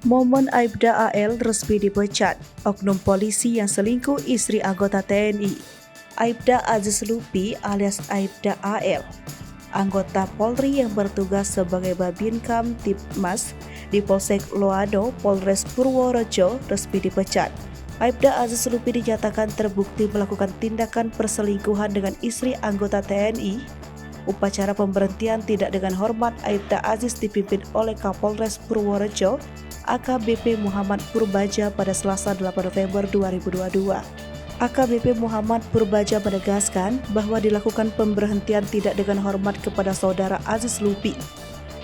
Momen Aibda AL resmi dipecat, oknum polisi yang selingkuh istri anggota TNI. Aibda Aziz Lupi alias Aibda AL, anggota Polri yang bertugas sebagai Babinkam Tipmas di Polsek Loado, Polres Purworejo resmi dipecat. Aibda Aziz Lupi dinyatakan terbukti melakukan tindakan perselingkuhan dengan istri anggota TNI. Upacara pemberhentian tidak dengan hormat Aibda Aziz dipimpin oleh Kapolres Purworejo AKBP Muhammad Purbaja pada Selasa 8 November 2022. AKBP Muhammad Purbaja menegaskan bahwa dilakukan pemberhentian tidak dengan hormat kepada saudara Aziz Lupi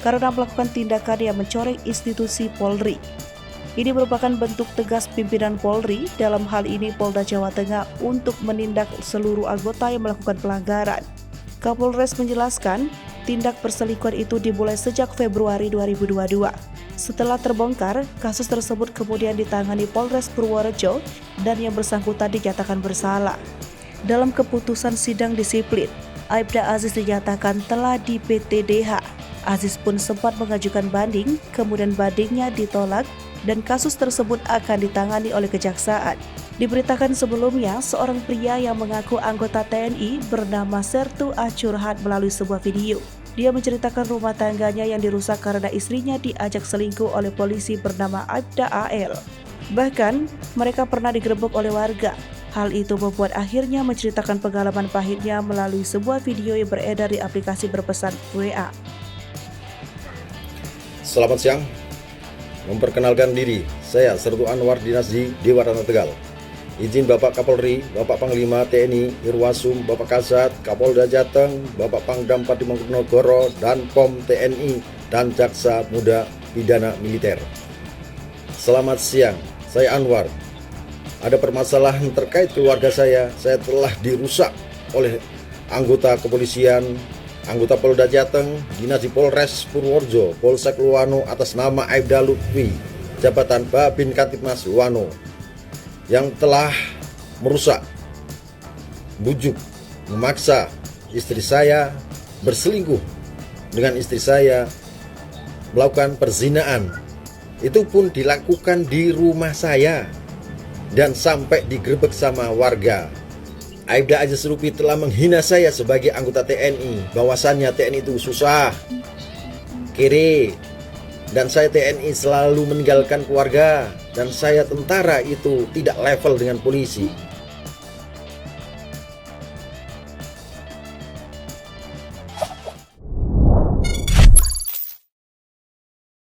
karena melakukan tindakan yang mencoreng institusi Polri. Ini merupakan bentuk tegas pimpinan Polri, dalam hal ini Polda Jawa Tengah, untuk menindak seluruh anggota yang melakukan pelanggaran. Kapolres menjelaskan, tindak perselingkuhan itu dimulai sejak Februari 2022. Setelah terbongkar, kasus tersebut kemudian ditangani Polres Purworejo dan yang bersangkutan dinyatakan bersalah. Dalam keputusan sidang disiplin, Aibda Aziz dinyatakan telah di PTDH. Aziz pun sempat mengajukan banding, kemudian bandingnya ditolak dan kasus tersebut akan ditangani oleh kejaksaan. Diberitakan sebelumnya, seorang pria yang mengaku anggota TNI bernama Sertu A curhat melalui sebuah video. Dia menceritakan rumah tangganya yang dirusak karena istrinya diajak selingkuh oleh polisi bernama Aibda AL. Bahkan, mereka pernah digerebek oleh warga. Hal itu membuat akhirnya menceritakan pengalaman pahitnya melalui sebuah video yang beredar di aplikasi berpesan WA. Selamat siang, memperkenalkan diri, saya Sertu Anwar Dinas di Dewarana Tegal. Izin Bapak Kapolri, Bapak Panglima TNI, Irwasum, Bapak Kasat, Kapolda Jateng, Bapak Pangdam Patimanggoro, dan POM TNI, dan Jaksa Muda Pidana Militer. Selamat siang, saya Anwar. Ada permasalahan terkait keluarga saya telah dirusak oleh anggota kepolisian, anggota Polda Jateng, Dinas di Polres Purworejo, Polsek Loano atas nama Aibda Lupi, jabatan Babinkam Tipmas Loano, yang telah merusak, bujuk, memaksa istri saya berselingkuh dengan istri saya, melakukan perzinaan. Itu pun dilakukan di rumah saya dan sampai digerebek sama warga. Aibda Aziz Lupi telah menghina saya sebagai anggota TNI, bahwasannya TNI itu susah, kere, dan saya TNI selalu meninggalkan keluarga, dan saya tentara itu tidak level dengan polisi.